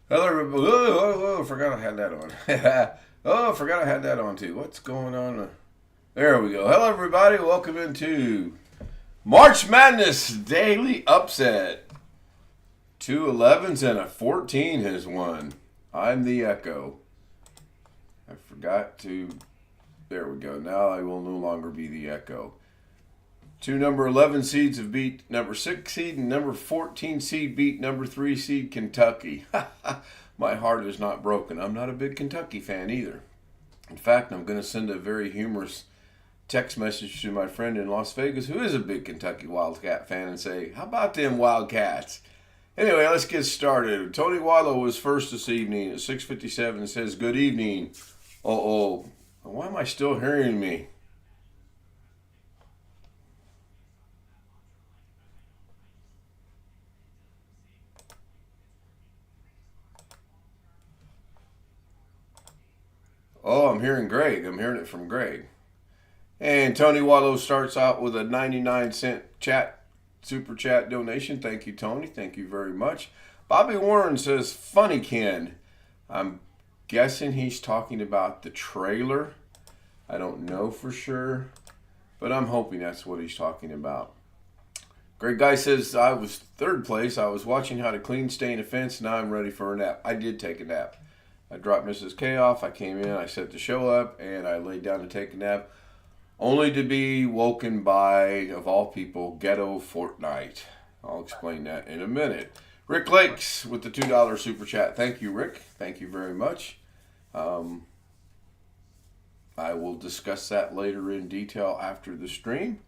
Hello, everybody. Oh, forgot I had that on. Oh, forgot I had that on too. What's going on? There we go. Hello, everybody. Welcome into March Madness Daily Upset. Two 11s and a 14 has won. I'm the Echo. I forgot to. There we go. Now I will no longer be the Echo. Two number 11 seeds have beat number 6 seed, and number 14 seed beat number 3 seed Kentucky. My heart is not broken. I'm not a big Kentucky fan either. In fact, I'm going to send a very humorous text message to my friend in Las Vegas who is a big Kentucky Wildcat fan and say, how about them Wildcats? Anyway, let's get started. Tony Wallow was first this evening at 6:57 and says, good evening. Uh-oh. Why am I still hearing me? Oh, I'm hearing Greg. I'm hearing it from Greg. And Tony Wallow starts out with a 99-cent super chat donation. Thank you, Tony. Thank you very much. Bobby Warren says, funny Ken. I'm guessing he's talking about the trailer. I don't know for sure, but I'm hoping that's what he's talking about. Greg Guy says, I was third place. I was watching how to clean, stain a fence. Now I'm ready for a nap. I did take a nap. I dropped Mrs. K off. I came in. I set the show up, and I laid down to take a nap, only to be woken by, of all people, Ghetto Fortnite. I'll explain that in a minute. Rick Lakes with the $2 super chat. Thank you, Rick. Thank you very much. I will discuss that later in detail after the stream.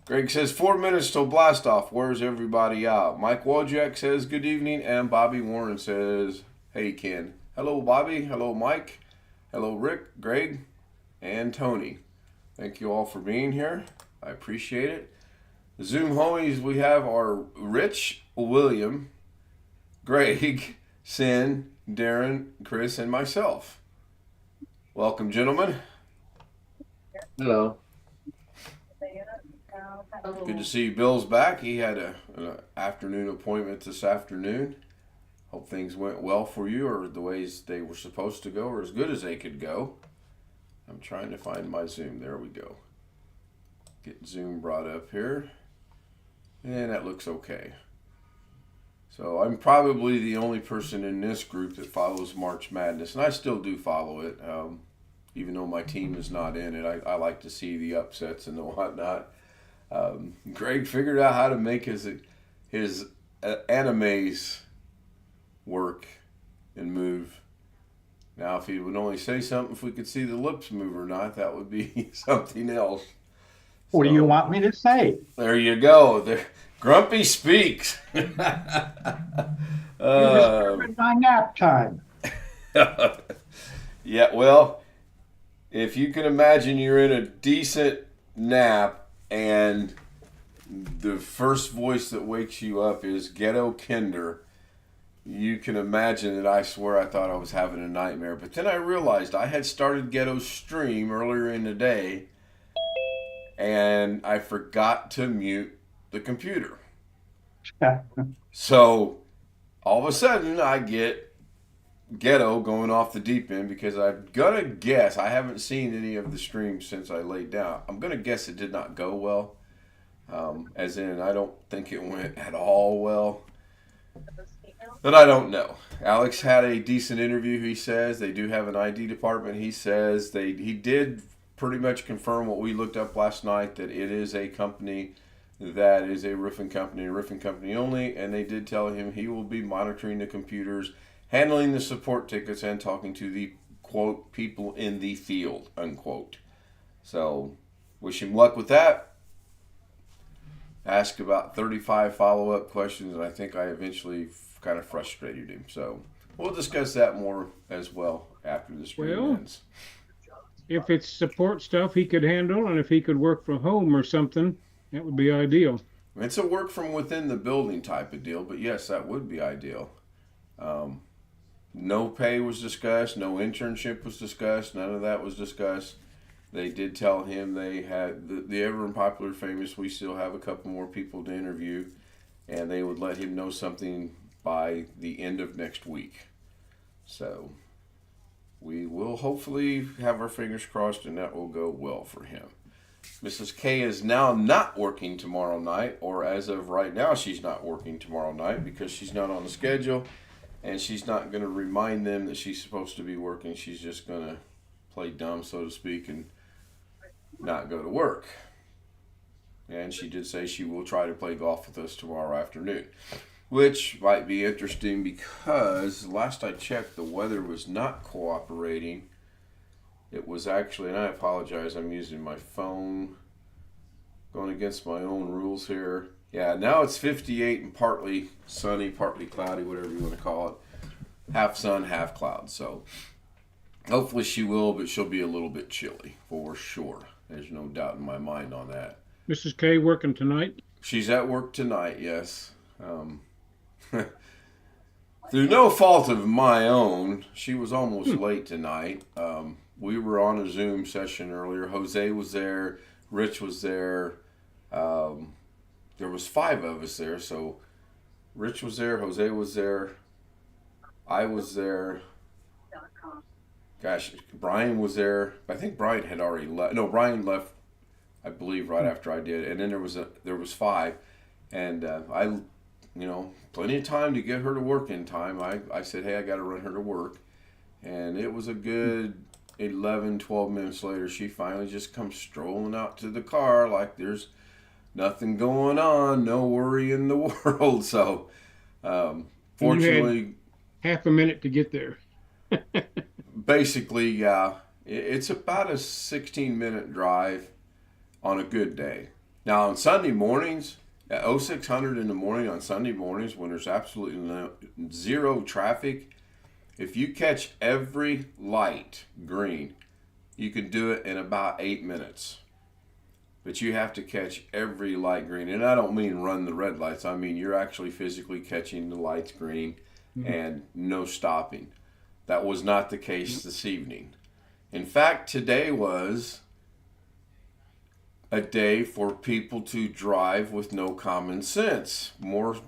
Greg says, 4 minutes till blast off. Where's everybody out? Mike Wojak says, good evening. And Bobby Warren says, hey, Ken. Hello, Bobby. Hello, Mike. Hello, Rick, Greg, and Tony. Thank you all for being here. I appreciate it. The Zoom homies we have are Rich, William, Greg, Sin, Darren, Chris, and myself. Welcome, gentlemen. Hello. Good to see Bill's back. He had an afternoon appointment this afternoon. Hope things went well for you, or the ways they were supposed to go, or as good as they could go. I'm trying to find my Zoom. There we go. Get Zoom brought up here. And that looks okay. So I'm probably the only person in this group that follows March Madness, and I still do follow it, even though my team is not in it. I like to see the upsets and the whatnot. Greg figured out how to make his animes work and move. Now, if he would only say something, if we could see the lips move or not, that would be something else. What do you want me to say? There you go. There, Grumpy speaks. You disturbed my nap time. Yeah, well, if you can imagine you're in a decent nap and the first voice that wakes you up is Ghetto Kinder, you can imagine that I swear I thought I was having a nightmare. But then I realized I had started Ghetto's stream earlier in the day and I forgot to mute the computer. So all of a sudden I get Ghetto going off the deep end because I'm gonna guess, I haven't seen any of the streams since I laid down. I'm gonna guess it did not go well. As in, I don't think it went at all well. But I don't know. Alex had a decent interview, he says. They do have an ID department, he says. He did pretty much confirm what we looked up last night, that it is a company that is a roofing company only, and they did tell him he will be monitoring the computers, handling the support tickets, and talking to the, quote, people in the field, unquote. So, wish him luck with that. Ask about 35 follow-up questions, and I think I eventually kind of frustrated him. So, we'll discuss that more as well after the stream ends. If it's support stuff he could handle, and if he could work from home or something, that would be ideal. It's a work from within the building type of deal, but yes, that would be ideal. No pay was discussed, no internship was discussed, none of that was discussed. They did tell him they had the ever and popular famous, we still have a couple more people to interview, and they would let him know something by the end of next week. So we will hopefully have our fingers crossed and that will go well for him. Mrs. K is now not working tomorrow night, or as of right now, she's not working tomorrow night because she's not on the schedule, and she's not going to remind them that she's supposed to be working. She's just going to play dumb, so to speak, and not go to work. And she did say she will try to play golf with us tomorrow afternoon, which might be interesting because last I checked, the weather was not cooperating. It was actually, and I apologize, I'm using my phone, going against my own rules here. Yeah, now it's 58 and partly sunny, partly cloudy, whatever you want to call it. Half sun, half cloud. So hopefully she will, but she'll be a little bit chilly for sure. There's no doubt in my mind on that. Mrs. K working tonight? She's at work tonight, yes. Through no fault of my own, she was almost late tonight. We were on a Zoom session earlier. Jose was there. Rich was there. There was 5 of us there. So Rich was there. Jose was there. I was there. Gosh, Brian was there. I think Brian had already left. No, Brian left, I believe, right after I did. And then there was 5. And I, plenty of time to get her to work in time. I said, hey, I got to run her to work. And it was a good 11, 12 minutes later, she finally just comes strolling out to the car like there's nothing going on, no worry in the world. So, fortunately, you had half a minute to get there. Basically, yeah, it's about a 16-minute drive on a good day. Now, on Sunday mornings, at 0600 in the morning on Sunday mornings when there's absolutely zero traffic, if you catch every light green, you can do it in about 8 minutes. But you have to catch every light green. And I don't mean run the red lights. I mean you're actually physically catching the lights green and no stopping. That was not the case this evening. In fact, today was a day for people to drive with no common sense. More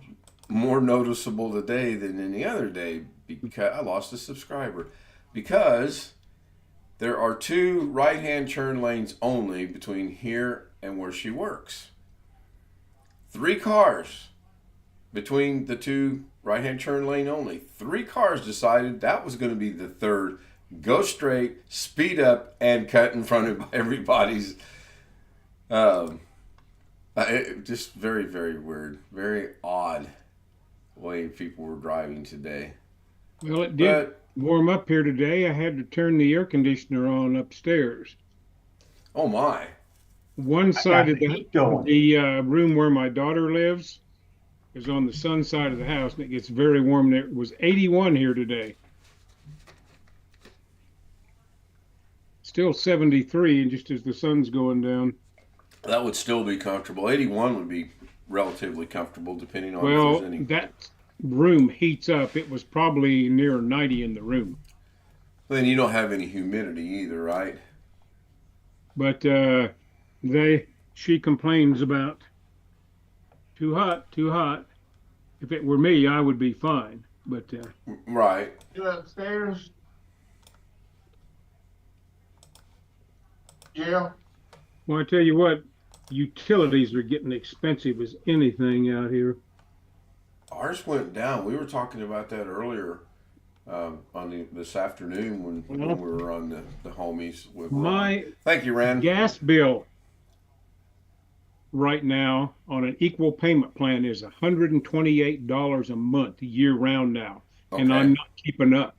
noticeable today than any other day. Because I lost a subscriber, because there are 2 right-hand turn lanes only between here and where she works. 3 cars between the 2 right-hand turn lane only. 3 cars decided that was going to be the 3rd. Go straight, speed up, and cut in front of everybody's. Just very, very weird, very odd way people were driving today. Well, it did warm up here today. I had to turn the air conditioner on upstairs. Oh my! One side of the room where my daughter lives is on the sun side of the house, and it gets very warm there. It was 81 here today. Still 73, and just as the sun's going down. That would still be comfortable. 81 would be relatively comfortable, depending on if there's any. That room heats up. It was probably near 90 in the room. Then you don't have any humidity either, right? But she complains about too hot, too hot. If it were me, I would be fine. But right. You upstairs? Yeah. Well, I tell you what, utilities are getting expensive as anything out here. Ours went down. We were talking about that earlier this afternoon when we were on the homies with Ron. Thank you, Rand. Gas bill right now on an equal payment plan is $128 a month year round now. Okay. And I'm not keeping up.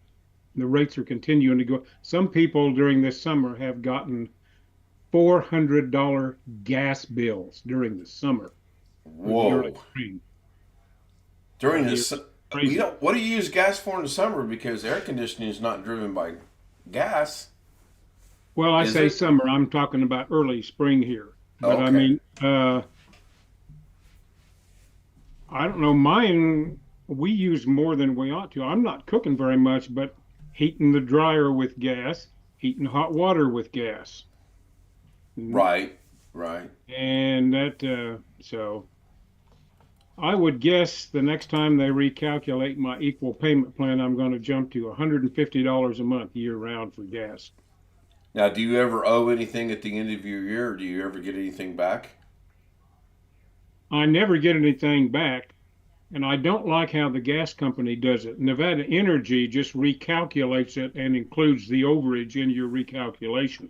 The rates are continuing to go. Some people during this summer have gotten $400 gas bills during the summer. Whoa. During this, what do you use gas for in the summer? Because air conditioning is not driven by gas. Well, I say summer. I'm talking about early spring here. But okay. I mean, I don't know. Mine, we use more than we ought to. I'm not cooking very much, but heating the dryer with gas, heating hot water with gas. Right. And that, so I would guess the next time they recalculate my equal payment plan, I'm going to jump to $150 a month year round for gas. Now, do you ever owe anything at the end of your year, or do you ever get anything back? I never get anything back, and I don't like how the gas company does it. Nevada Energy just recalculates it and includes the overage in your recalculation.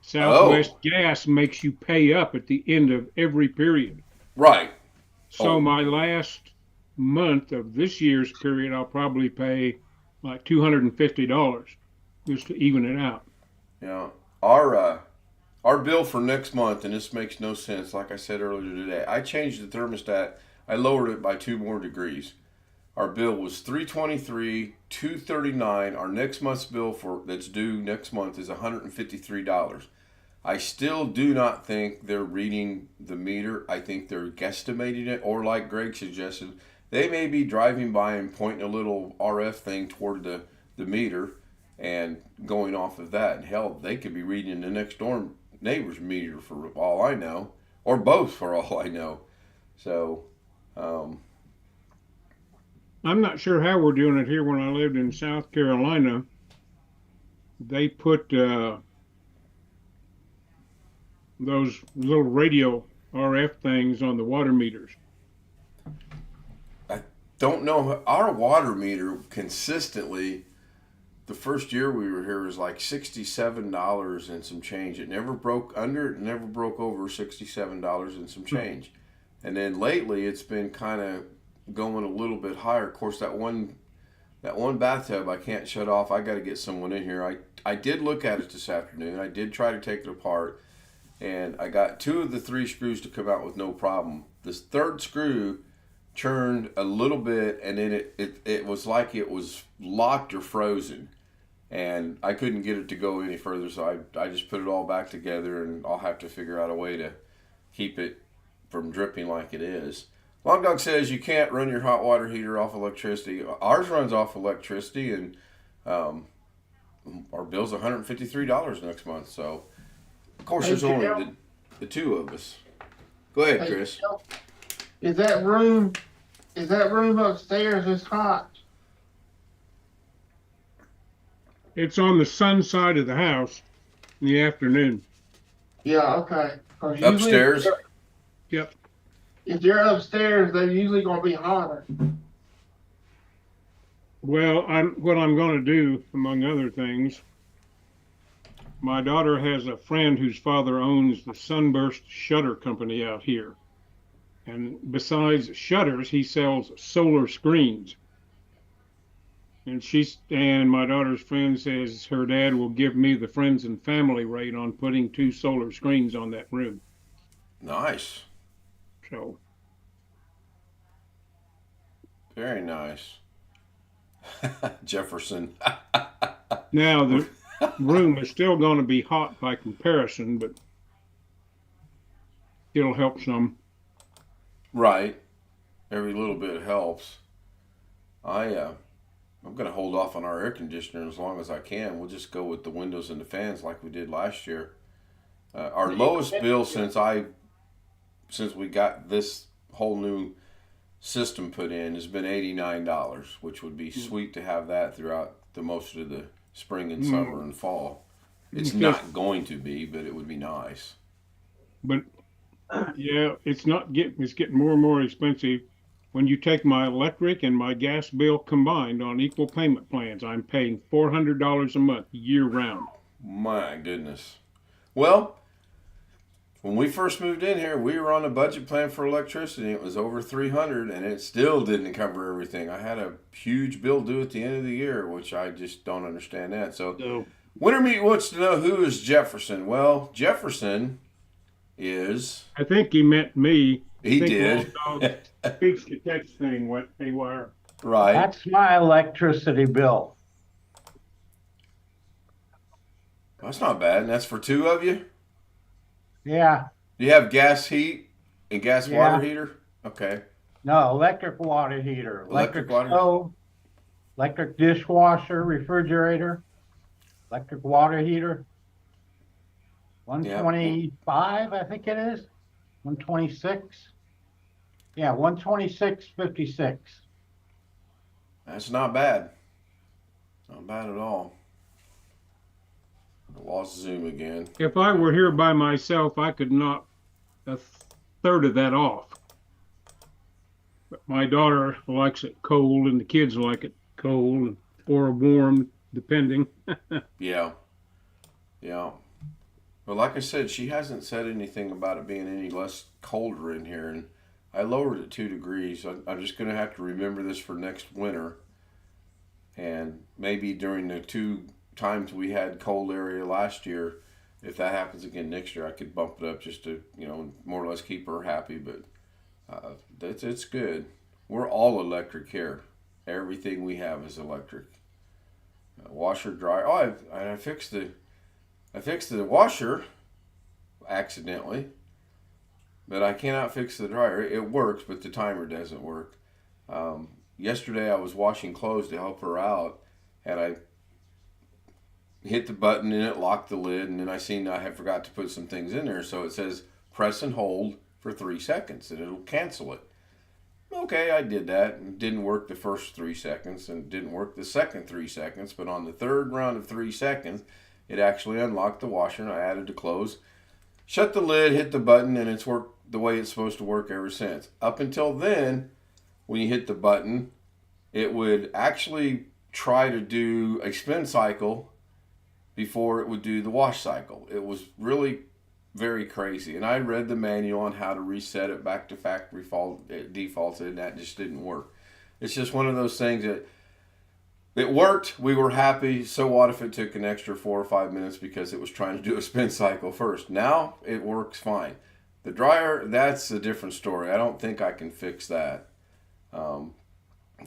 Southwest Oh, Gas makes you pay up at the end of every period. right. So Oh, my last month of this year's period, I'll probably pay like $250 just to even it out. yeah. Our bill for next month, and this makes no sense. Like I said earlier today, I changed the thermostat. I lowered it by 2 more degrees. Our bill was 323, 239. Our next month's bill for that's due next month is $153. I still do not think they're reading the meter. I think they're guesstimating it, or like Greg suggested, they may be driving by and pointing a little RF thing toward the meter and going off of that. And hell, they could be reading the next door neighbor's meter for all I know, or both for all I know. So, um, I'm not sure how we're doing it here. When I lived in South Carolina, they put those little radio RF things on the water meters. I don't know. Our water meter consistently, the first year we were here was like $67 and some change. It never broke under. It never broke over $67 and some change. And then lately, it's been kind of going a little bit higher. Of course, that one bathtub I can't shut off. I got to get someone in here. I did look at it this afternoon. I did try to take it apart, and I got 2 of the 3 screws to come out with no problem. This third screw churned a little bit, and then it was like it was locked or frozen, and I couldn't get it to go any further. So I just put it all back together, and I'll have to figure out a way to keep it from dripping like it is. Long Dog says you can't run your hot water heater off electricity. Ours runs off electricity, and um, our bill's $153 next month. So, of course, Hey, there's only Jill. the 2 of us. Go ahead, Hey, Chris. Jill, Is that room, is that room upstairs is hot? It's on the sun side of the house in the afternoon. Yeah, okay. 'Cause usually Upstairs? Yep. if they're upstairs, they're usually gonna be hotter. Well, what I'm going to do, among other things, my daughter has a friend whose father owns the Sunburst Shutter Company out here. And besides shutters, he sells solar screens. And my daughter's friend says her dad will give me the friends and family rate on putting 2 solar screens on that room. Nice. So Very nice. Jefferson. now the room is still going to be hot by comparison, but it'll help some. Right. Every little bit helps. I'm gonna hold off on our air conditioner as long as I can. We'll just go with the windows and the fans like we did last year. Our lowest bill since we got this whole new system put in has been $89, which would be sweet to have that throughout the most of the spring and summer and fall. It's not going to be, but it would be nice. But yeah, it's getting more and more expensive. When you take my electric and my gas bill combined on equal payment plans, I'm paying $400 a month year round. My goodness. Well, when we first moved in here, we were on a budget plan for electricity. It was over 300, and it still didn't cover everything. I had a huge bill due at the end of the year, which I just don't understand that. So, Wintermeat wants to know, who is Jefferson? Well, Jefferson is. I think he meant me. He did. Speech to text thing went haywire. Right. That's my electricity bill. That's not bad. And that's for 2 of you? Yeah, Do you have gas heat and gas Yeah. water heater? Okay. no, electric water heater, Electric electric water- stove, electric dishwasher, refrigerator, electric water heater. 125, I think it is. 126. Yeah, 126.56. That's not bad. Not bad at all. I lost Zoom again. If I were here by myself, I could knock a third of that off. But my daughter likes it cold, and the kids like it cold or warm, depending. Yeah. Yeah. But like I said, she hasn't said anything about it being any less colder in here. And I lowered it 2 degrees. I'm just going to have to remember this for next winter. And maybe during the 2 times we had cold area last year, if that happens again next year, I could bump it up just to, more or less keep her happy. But it's good. We're all electric here. Everything we have is electric. Washer, dryer. Oh, I fixed the washer accidentally, but I cannot fix the dryer. It works, but the timer doesn't work. Yesterday I was washing clothes to help her out, and I hit the button and it locked the lid, and then I seen I had forgot to put some things in there, so it says press and hold for 3 seconds and it'll cancel it. Okay, I did that. It didn't work the first 3 seconds and it didn't work the second 3 seconds, but on the third round of 3 seconds it actually unlocked the washer, and I added the clothes, shut the lid, hit the button, and it's worked the way it's supposed to work ever since. Up until then, when you hit the button, it would actually try to do a spin cycle before it would do the wash cycle. It was really very crazy. And I read the manual on how to reset it back to factory defaults, and that just didn't work. It's just one of those things that it worked. We were happy. So what if it took an extra 4 or 5 minutes because it was trying to do a spin cycle first? Now it works fine. The dryer, that's a different story. I don't think I can fix that.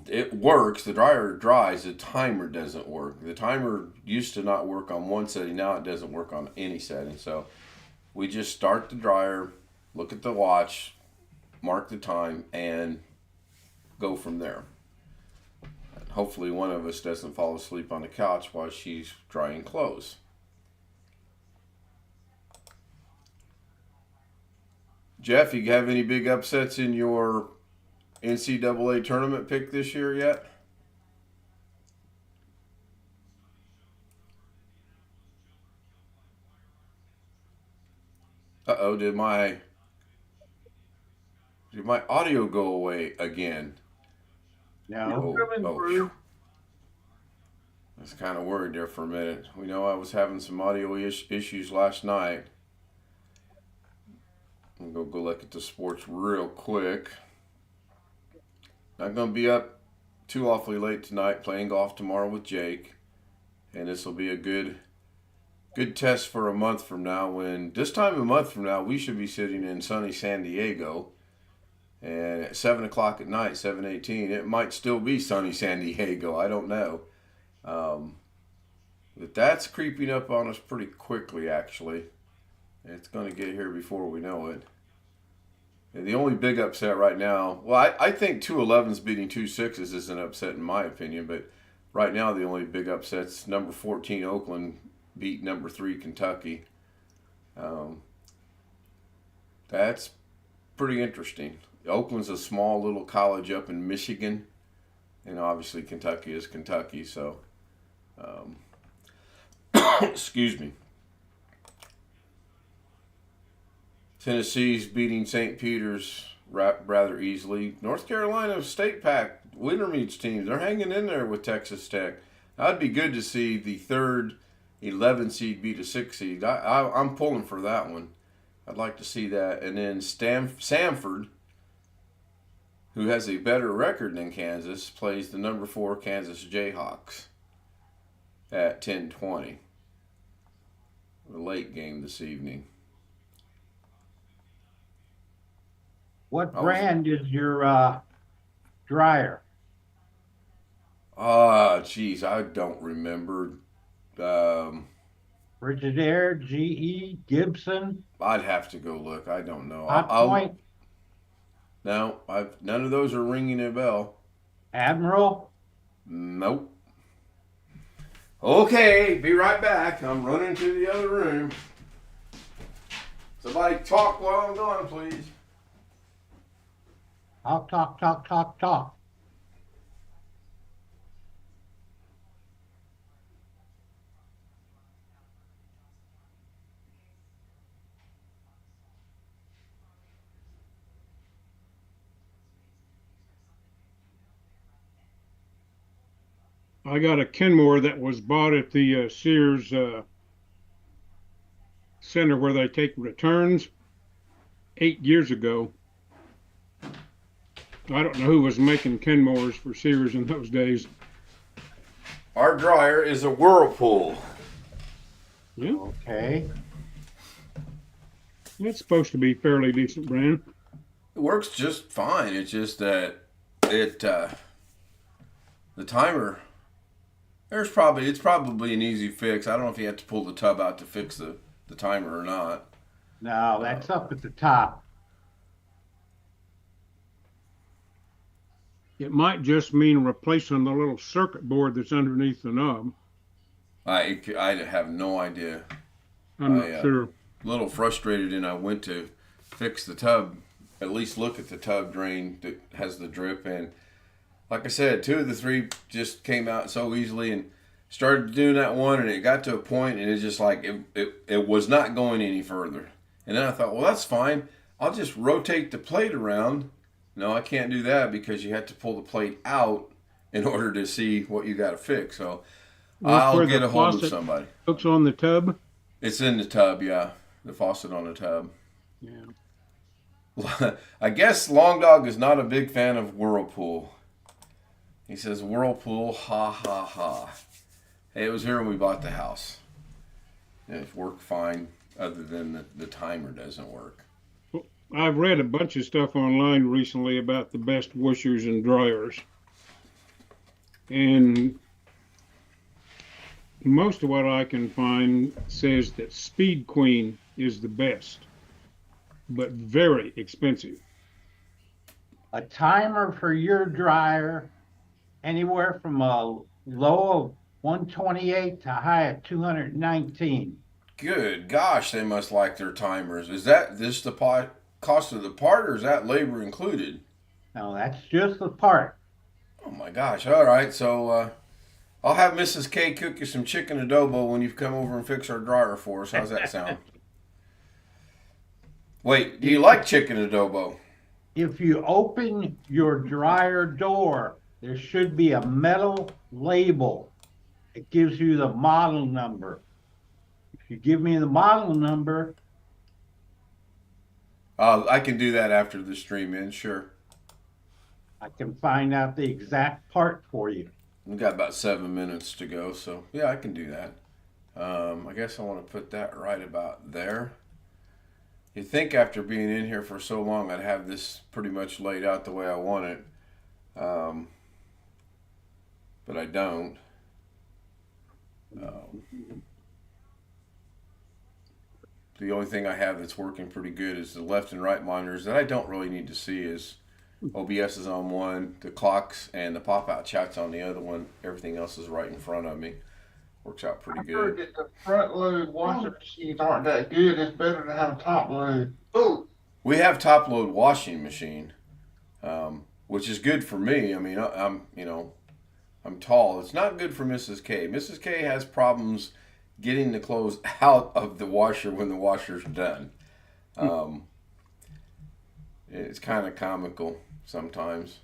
It works. The dryer dries. The timer doesn't work. The timer used to not work on one setting. Now it doesn't work on any setting. So we just start the dryer, look at the watch, mark the time, and go from there. Hopefully one of us doesn't fall asleep on the couch while she's drying clothes. Jeff, you have any big upsets in your NCAA tournament pick this year yet? Uh-oh, did my audio go away again? No. Oh. I was kind of worried there for a minute. We know I was having some audio issues last night. I'm going to go look at the sports real quick. Not going to be up too awfully late tonight, playing golf tomorrow with Jake. And this will be a good test for a month from now, when this time a month from now we should be sitting in sunny San Diego. And at 7 o'clock at night, 7:18, it might still be sunny San Diego. I don't know. But that's creeping up on us pretty quickly, actually. It's going to get here before we know it. And the only big upset right now, well, I think 2 11s beating 2 6s is an upset in my opinion, but right now the only big upset's number 14 Oakland beat number 3 Kentucky. That's pretty interesting. Oakland's a small little college up in Michigan, and obviously Kentucky is Kentucky, so excuse me. Tennessee's beating St. Peter's rather easily. North Carolina State Pack winter meets teams, they're hanging in there with Texas Tech. That'd be good to see the third 11 seed beat a 6 seed. I'm pulling for that one. I'd like to see that. And then Samford, who has a better record than Kansas, plays the number 4 Kansas Jayhawks at 10:20. A late game this evening. What brand is your dryer? Geez, I don't remember. Frigidaire, GE, Gibson, I'd have to go look. I don't know. Hot Point, No, none of those are ringing a bell. Admiral? Nope. Okay, be right back. I'm running to the other room. Somebody talk while I'm gone, please. Talk, talk, talk, talk, talk. I got a Kenmore that was bought at the Sears center where they take returns 8 years ago. I don't know who was making Kenmores for Sears in those days. Our dryer is a Whirlpool. Yeah, Okay. it's supposed to be fairly decent brand. It works just fine. It's just that the timer. It's probably an easy fix. I don't know if you have to pull the tub out to fix the timer or not. No, that's up at the top. It might just mean replacing the little circuit board that's underneath the knob. I have no idea. I'm not sure. A little frustrated, and I went to fix the tub, at least look at the tub drain that has the drip. And like I said, 2 of the 3 just came out so easily, and started doing that one, and it got to a point, and it's just like it was not going any further. And then I thought, well, that's fine. I'll just rotate the plate around. No, I can't do that because you have to pull the plate out in order to see what you got to fix. So I'll get a hold of somebody. Hooks on the tub? It's in the tub, yeah. The faucet on the tub. Yeah. I guess Long Dog is not a big fan of Whirlpool. He says, Whirlpool, ha, ha, ha. Hey, it was here when we bought the house. It worked fine, other than the timer doesn't work. I've read a bunch of stuff online recently about the best washers and dryers. And most of what I can find says that Speed Queen is the best, but very expensive. A timer for your dryer, anywhere from a low of 128 to a high of 219. Good gosh, they must like their timers. Is that this the cost of the part, or is that labor included? No, that's just the part. Oh my gosh! All right, so I'll have Mrs. K cook you some chicken adobo when you come over and fix our dryer for us. How's that sound? Wait, do you like chicken adobo? If you open your dryer door, there should be a metal label. It gives you the model number. If you give me the model number, I can do that after the stream ends, sure. I can find out the exact part for you. We've got about 7 minutes to go, so yeah, I can do that. I guess I want to put that right about there. You'd think after being in here for so long, I'd have this pretty much laid out the way I want it. But I don't. The only thing I have that's working pretty good is the left and right monitors that I don't really need to see. Is OBS is on one, the clocks and the pop-out chat's on the other one. Everything else is right in front of me. Works out pretty I heard good. that the front load washing machines aren't that good. It's better to have a top load. Ooh. We have top-load washing machine, which is good for me. I mean, I'm tall. It's not good for Mrs. K. Mrs. K has problems getting the clothes out of the washer when the washer's done. It's kind of comical sometimes.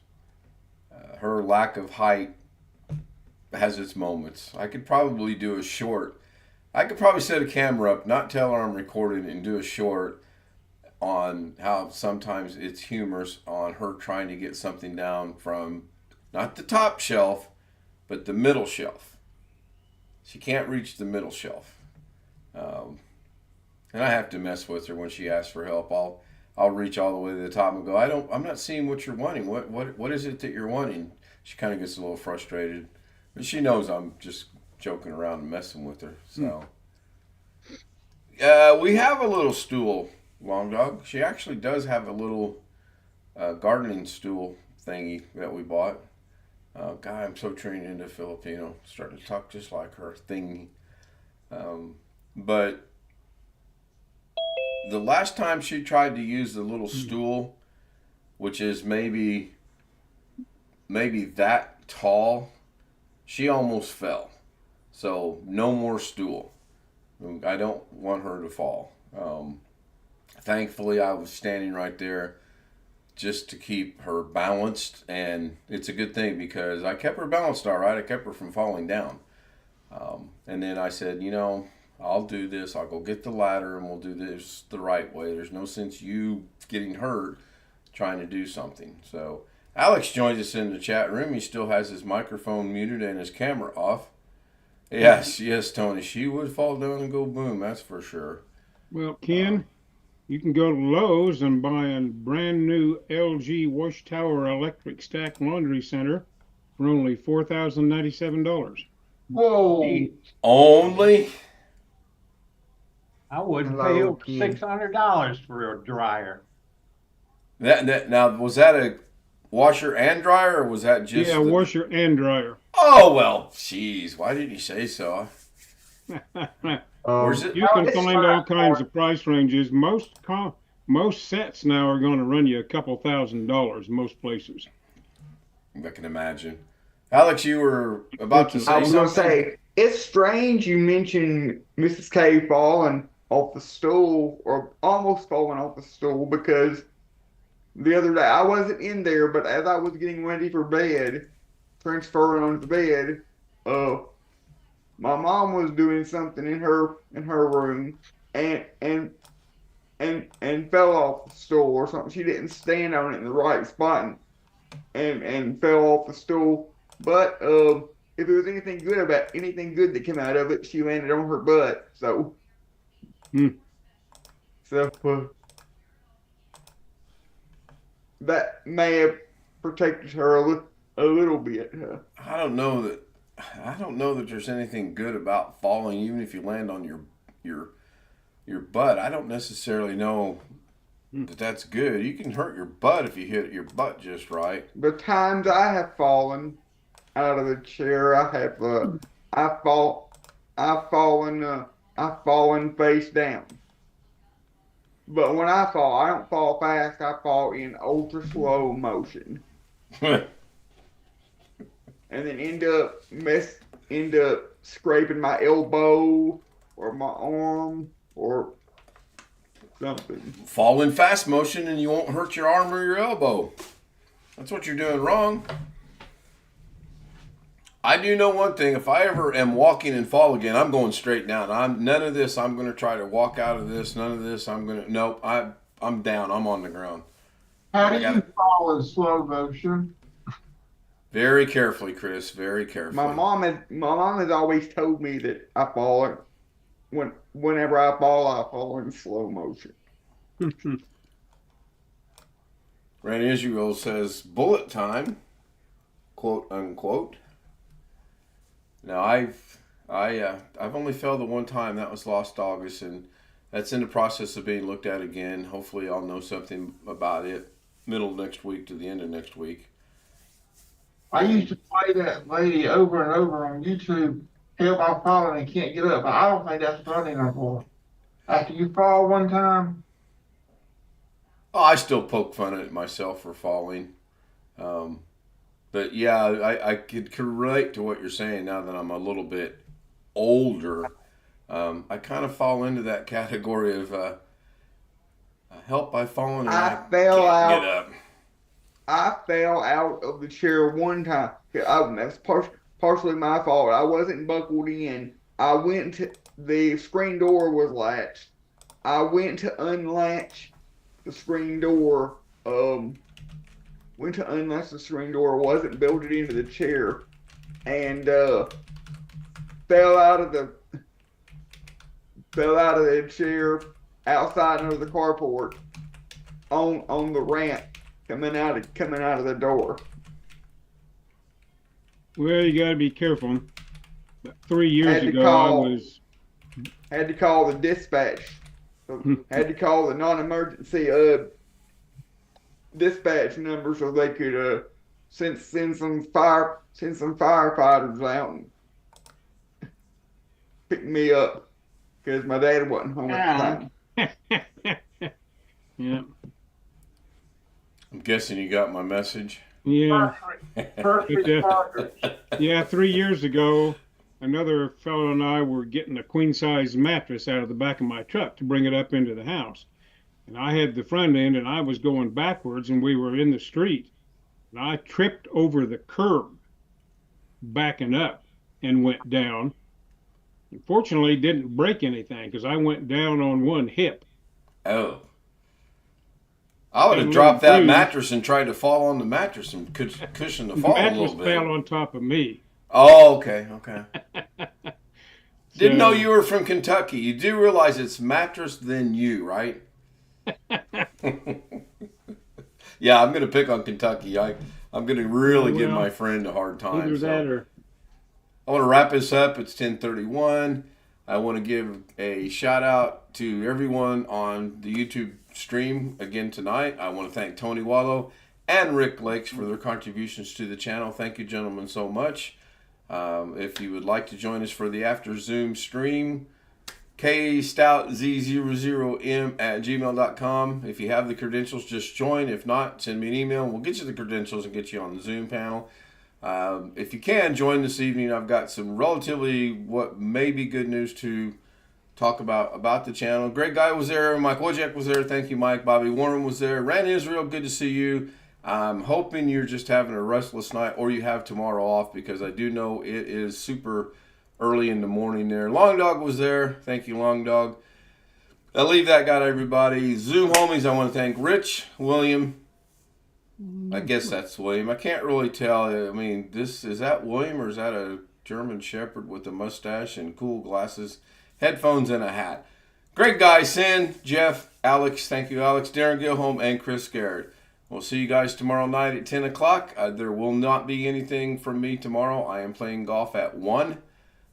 Her lack of height has its moments. I could probably do a short. I could probably set a camera up, not tell her I'm recording, and do a short on how sometimes it's humorous on her trying to get something down from not the top shelf, but the middle shelf. She can't reach the middle shelf. And I have to mess with her when she asks for help. I'll reach all the way to the top and go, I'm not seeing what you're wanting. What is it that you're wanting? She kind of gets a little frustrated. But she knows I'm just joking around and messing with her. So we have a little stool, Long Dog. She actually does have a little gardening stool thingy that we bought. God, I'm so trained into Filipino, starting to talk just like her thingy. But the last time she tried to use the little stool, which is maybe that tall, she almost fell. So no more stool. I don't want her to fall. Thankfully, I was standing right there just to keep her balanced, and it's a good thing because I kept her balanced all right. I kept her from falling down. And then I said, I'll do this. I'll go get the ladder and we'll do this the right way. There's no sense you getting hurt trying to do something. So Alex joins us in the chat room. He still has his microphone muted and his camera off. Yes, Tony. She would fall down and go boom. That's for sure. Well, Ken, you can go to Lowe's and buy a brand new LG wash tower electric stack laundry center for only $4,097. Whoa. Only? I wouldn't Hello, pay over Ken. $600 for a dryer. That now, was that a washer and dryer, or was that just Yeah, washer and dryer. Oh, well, jeez. Why didn't you say so? Where's it? You can it's find all kinds of price ranges. Most sets now are going to run you a couple $1,000s most places. I can imagine. Alex, you were about to say I was going to something? say, it's strange you mentioned Mrs. K falling off the stool or almost falling off the stool, because the other day I wasn't in there, but as I was getting ready for bed, transferring onto the bed, my mom was doing something in her room and fell off the stool or something. She didn't stand on it in the right spot and fell off the stool. But if there was anything good that came out of it, she landed on her butt. So, that may have protected her a little bit. I don't know that there's anything good about falling, even if you land on your butt. I don't necessarily know that that's good. You can hurt your butt if you hit your butt just right. The times I have fallen out of the chair, I've fallen face down. But when I fall, I don't fall fast. I fall in ultra slow motion, and then end up scraping my elbow or my arm or something. Fall in fast motion and you won't hurt your arm or your elbow. That's what you're doing wrong. I do know one thing. If I ever am walking and fall again, I'm going straight down. None of this. I'm going to try to walk out of this. None of this. Nope. I'm down. I'm on the ground. How do you fall in slow motion? Very carefully, Chris. Very carefully. My mom has always told me that whenever I fall in slow motion. Randy Israel says, bullet time, quote unquote. Now, I've only fell the one time. That was last August, and that's in the process of being looked at again. Hopefully, I'll know something about it middle of next week to the end of next week. I used to play that lady over and over on YouTube. Help, I'm falling and can't get up. But I don't think that's funny no more. After you fall one time. Oh, I still poke fun at myself for falling. But yeah, I could relate to what you're saying now that I'm a little bit older. I kind of fall into that category of help by falling and I can't get up. I fell out of the chair one time. That's partially my fault. I wasn't buckled in. The screen door was latched. I went to unlatch the screen door. Wasn't bolted into the chair, and fell out of the chair outside under the carport on the ramp coming out of the door. Well, you got to be careful. About 3 years ago, Had to call the dispatch. Had to call the non-emergency dispatch number so they could send some firefighters out and pick me up because my dad wasn't home at the time. Yeah. I'm guessing you got my message. Yeah. First But, responders. yeah, 3 years ago, another fellow and I were getting a queen size mattress out of the back of my truck to bring it up into the house. And I had the front end and I was going backwards and we were in the street. And I tripped over the curb backing up and went down. Unfortunately, didn't break anything because I went down on one hip. Oh. I would have And dropped that bruised. mattress and tried to fall on the mattress and cushion the The fall a mattress little bit. fell on top of me. Oh, okay, okay. Didn't know So- you were from Kentucky. You do realize it's mattress then you, right? Yeah, I'm gonna pick on Kentucky. I'm gonna really give Well, my friend a hard time. Either so. that or I want to wrap this up. It's 10:31. I want to give a shout out to everyone on the YouTube stream again tonight. I want to thank Tony Wallow and Rick Lakes for their contributions to the channel. Thank you, gentlemen, so much. If you would like to join us for the after Zoom stream, kstoutzz00m@gmail.com. If you have the credentials, just join. If not, send me an email and we'll get you the credentials and get you on the Zoom panel. If you can, join this evening. I've got some relatively what may be good news to talk about the channel. Greg Guy was there. Mike Wojciak was there. Thank you, Mike. Bobby Warren was there. Rand Israel, good to see you. I'm hoping you're just having a restless night or you have tomorrow off because I do know it is super early in the morning there. Long Dog was there. Thank you, Long Dog. I'll leave that guy to everybody. Zoom homies, I want to thank Rich, William. I guess that's William. I can't really tell. I mean, is that William or is that a German Shepherd with a mustache and cool glasses, headphones, and a hat? Great guy, Sin, Jeff, Alex. Thank you, Alex, Darren Gilholm, and Chris Garrett. We'll see you guys tomorrow night at 10 o'clock. There will not be anything from me tomorrow. I am playing golf at 1.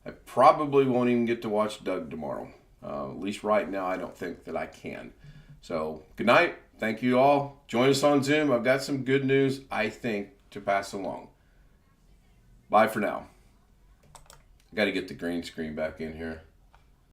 I probably won't even get to watch Doug tomorrow. At least right now, I don't think that I can. So, good night. Thank you all. Join us on Zoom. I've got some good news, I think, to pass along. Bye for now. I got to get the green screen back in here.